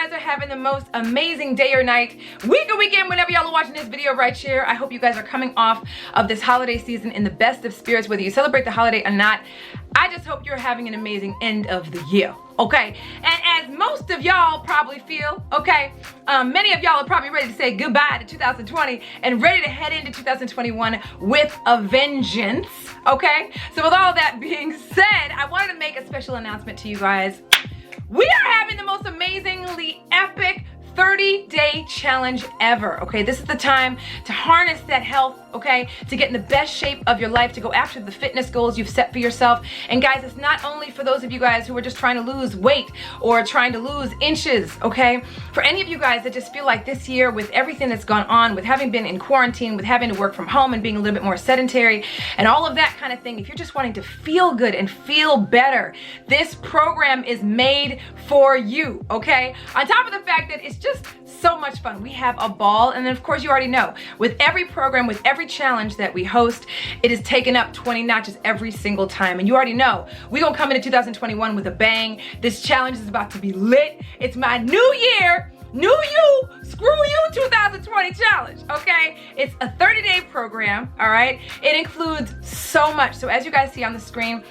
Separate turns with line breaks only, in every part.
guys are having the most amazing day or night, week or weekend, whenever y'all are watching this video right here. I hope you guys are coming off of this holiday season in the best of spirits, whether you celebrate the holiday or not. I just hope you're having an amazing end of the year, okay? And as most of y'all probably feel, okay, many of y'all are probably ready to say goodbye to 2020 and ready to head into 2021 with a vengeance, okay? So with all that being said, I wanted to make a special announcement to you guys. We are having the most amazingly epic 30-day challenge ever, okay? This is the time to harness that health, okay? To get in the best shape of your life, to go after the fitness goals you've set for yourself. And guys, it's not only for those of you guys who are just trying to lose weight or trying to lose inches, okay? For any of you guys that just feel like this year, with everything that's gone on, with having been in quarantine, with having to work from home and being a little bit more sedentary and all of that kind of thing, if you're just wanting to feel good and feel better, this program is made for you, okay? On top of the fact that it's just so much fun. We have a ball, and then of course you already know, with every program, with every challenge that we host, it is taken up 20 notches every single time. And you already know, we're gonna come into 2021 with a bang. This challenge is about to be lit. It's my new year, new you, screw you 2020 challenge, okay? It's a 30-day program, all right? It includes so much. So as you guys see on the screen,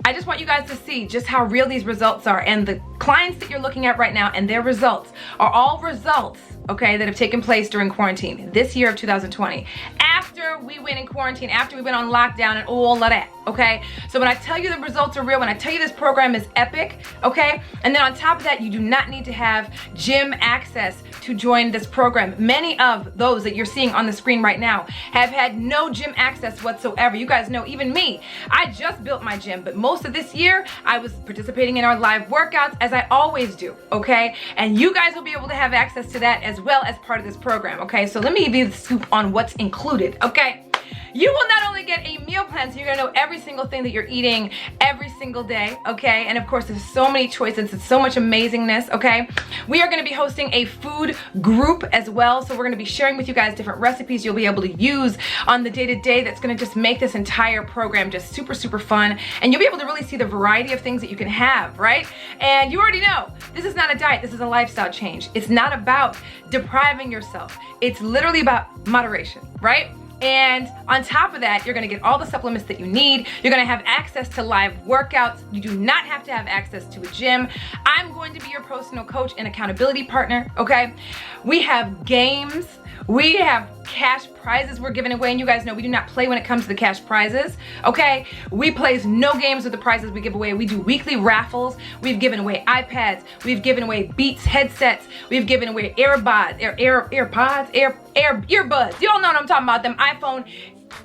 I just want you guys to see just how real these results are. And the clients that you're looking at right now and their results are all results, okay, that have taken place during quarantine this year of 2020. After we went in quarantine, after we went on lockdown and all of that, okay? So when I tell you the results are real, when I tell you this program is epic, okay? And then on top of that, you do not need to have gym access to join this program. Many of those that you're seeing on the screen right now have had no gym access whatsoever. You guys know, even me, I just built my gym, but most of this year, I was participating in our live workouts as I always do, okay? And you guys will be able to have access to that as well as part of this program, okay? So let me give you the scoop on what's included, okay? You will not only get a meal plan, so you're gonna know every single thing that you're eating every single day, okay? And of course, there's so many choices, it's so much amazingness, okay? We are gonna be hosting a food group as well, so we're gonna be sharing with you guys different recipes you'll be able to use on the day-to-day that's gonna just make this entire program just super, super fun. And you'll be able to really see the variety of things that you can have, right? And you already know, this is not a diet, this is a lifestyle change. It's not about depriving yourself. It's literally about moderation, right? And on top of that, you're gonna get all the supplements that you need. You're gonna have access to live workouts. You do not have to have access to a gym. I'm going to be your personal coach and accountability partner, okay? We have games. We have cash prizes we're giving away, and you guys know we do not play when it comes to the cash prizes, okay? We play no games with the prizes we give away. We do weekly raffles. We've given away iPads. We've given away Beats headsets. We've given away earbuds. You all know what I'm talking about, them iPhone,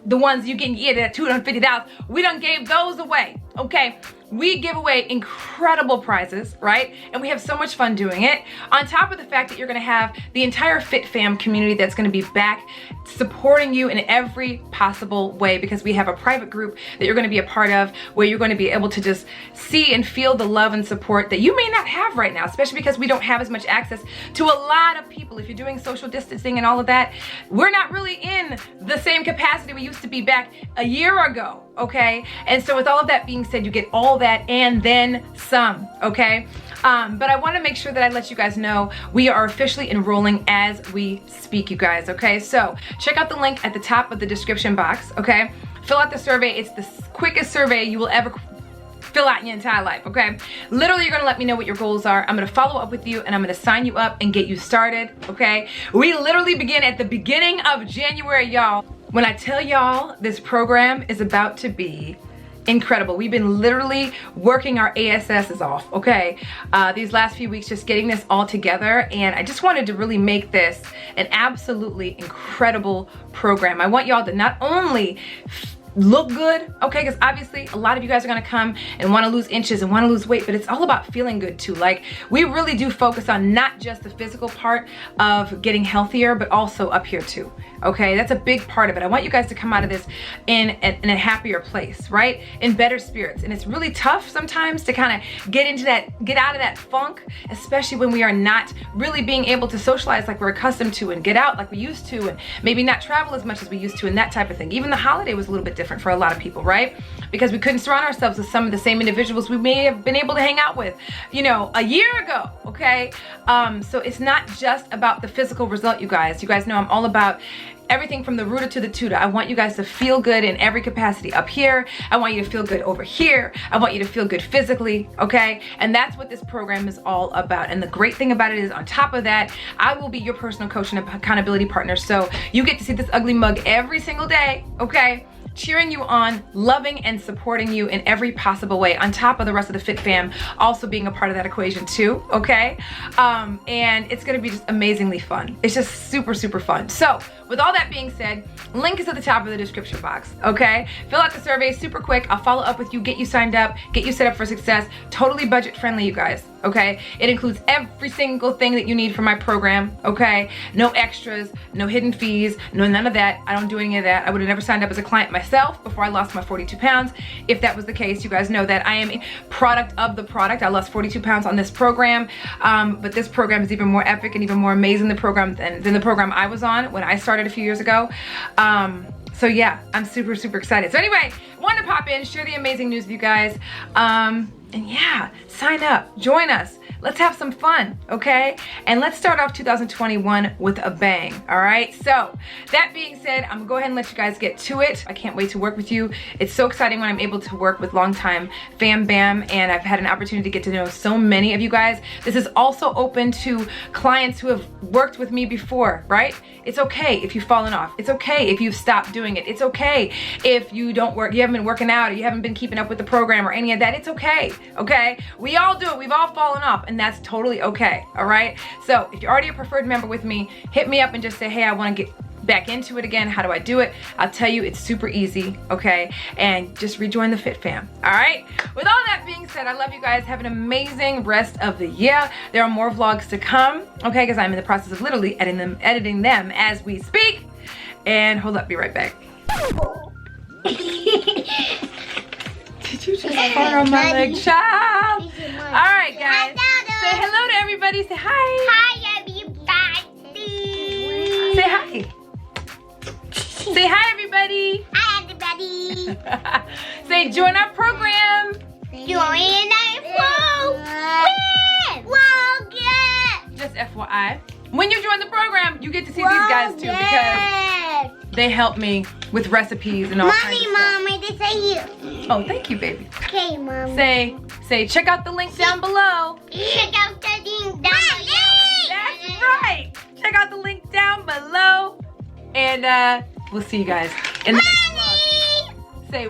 the ones you can get at $250. We done gave those away, okay? We give away incredible prizes, right? And we have so much fun doing it. On top of the fact that you're gonna have the entire Fit Fam community that's gonna be back supporting you in every possible way, because we have a private group that you're gonna be a part of where you're gonna be able to just see and feel the love and support that you may not have right now, especially because we don't have as much access to a lot of people. If you're doing social distancing and all of that, we're not really in the same capacity we used to be back a year ago, okay? And so with all of that being said, you get all that and then some, okay? But I want to make sure that I let you guys know we are officially enrolling as we speak, you guys, okay? So check out the link at the top of the description box, okay? Fill out the survey. It's the quickest survey you will ever fill out in your entire life, okay? Literally, you're gonna let me know what your goals are. I'm gonna follow up with you, and I'm gonna sign you up and get you started, okay? We literally begin at the beginning of January, y'all. When I tell y'all this program is about to be incredible. We've been literally working our ASS's off, okay? These last few weeks, just getting this all together, and I just wanted to really make this an absolutely incredible program. I want y'all to not only look good, okay, because obviously a lot of you guys are gonna come and want to lose inches and want to lose weight, but it's all about feeling good too. Like, we really do focus on not just the physical part of getting healthier, but also up here too, okay? That's a big part of it. I want you guys to come out of this in a happier place, right? In better spirits. And it's really tough sometimes to kind of get out of that funk, especially when we are not really being able to socialize like we're accustomed to and get out like we used to, and maybe not travel as much as we used to and that type of thing. Even the holiday was a little bit different different for a lot of people, right? Because we couldn't surround ourselves with some of the same individuals we may have been able to hang out with, you know, a year ago, okay? So it's not just about the physical result, you guys. You guys know I'm all about everything from the rooter to the tutor. I want you guys to feel good in every capacity. Up here, I want you to feel good over here. I want you to feel good physically, okay? And that's what this program is all about. And the great thing about it is, on top of that, I will be your personal coach and accountability partner. So you get to see this ugly mug every single day, okay? Cheering you on, loving and supporting you in every possible way, on top of the rest of the Fit Fam also being a part of that equation too, okay? And it's gonna be just amazingly fun. It's just super, super fun. So with all that being said, link is at the top of the description box, okay? Fill out the survey super quick. I'll follow up with you, get you signed up, get you set up for success. Totally budget friendly, you guys, okay? It includes every single thing that you need for my program, okay? No extras, no hidden fees, no none of that. I don't do any of that. I would have never signed up as a client myself before I lost my 42 pounds. If that was the case, you guys know that I am a product of the product. I lost 42 pounds on this program, but this program is even more epic and even more amazing than the program I was on when I started a few years ago. So yeah, I'm super, super excited. So anyway, wanted to pop in, share the amazing news with you guys. And yeah, sign up, join us. Let's have some fun, okay? And let's start off 2021 with a bang, all right? So that being said, I'm gonna go ahead and let you guys get to it. I can't wait to work with you. It's so exciting when I'm able to work with longtime fam bam, and I've had an opportunity to get to know so many of you guys. This is also open to clients who have worked with me before, right? It's okay if you've fallen off. It's okay if you've stopped doing it. It's okay if you haven't been working out, or you haven't been keeping up with the program or any of that. It's okay, okay? We all do it. We've all fallen off, and that's totally okay, all right? So if you're already a preferred member with me, hit me up and just say, hey, I want to get back into it again. How do I do it? I'll tell you, it's super easy, okay? And just rejoin the Fit Fam, all right? With all that being said, I love you guys. Have an amazing rest of the year. There are more vlogs to come, okay? Because I'm in the process of literally editing them as we speak. And hold up, be right back. Did you just fart on my leg, child? All right, guys. Say hello to everybody. Say hi.
Hi, everybody.
Say hi. Say hi, everybody.
Hi, everybody.
Say join our program.
Join our program.
Just FYI, when you join the program, you get to see these guys too, because they help me with recipes and all kinds of stuff.
Mommy, this is you.
Oh, thank you, baby.
Okay, Mommy.
Say, check out the link down below.
Check out the link down below.
That's right. Check out the link down below. And we'll see you guys in the next vlog. Say,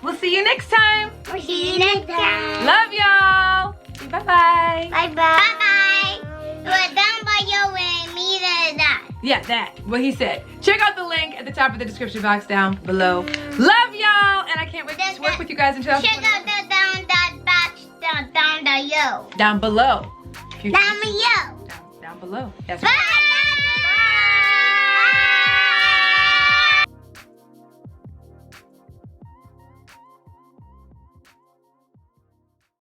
we'll see you next time.
We'll see you next time.
Love y'all. Bye-bye.
Bye-bye. Bye-bye. We're down below and me that.
Yeah, that. What he said. Check out the link at the top of the description box down below. Love y'all, and I can't wait to work with you guys in 2021.
Check out the down below.
Down below.
Down below.
Down below. That's
Bye.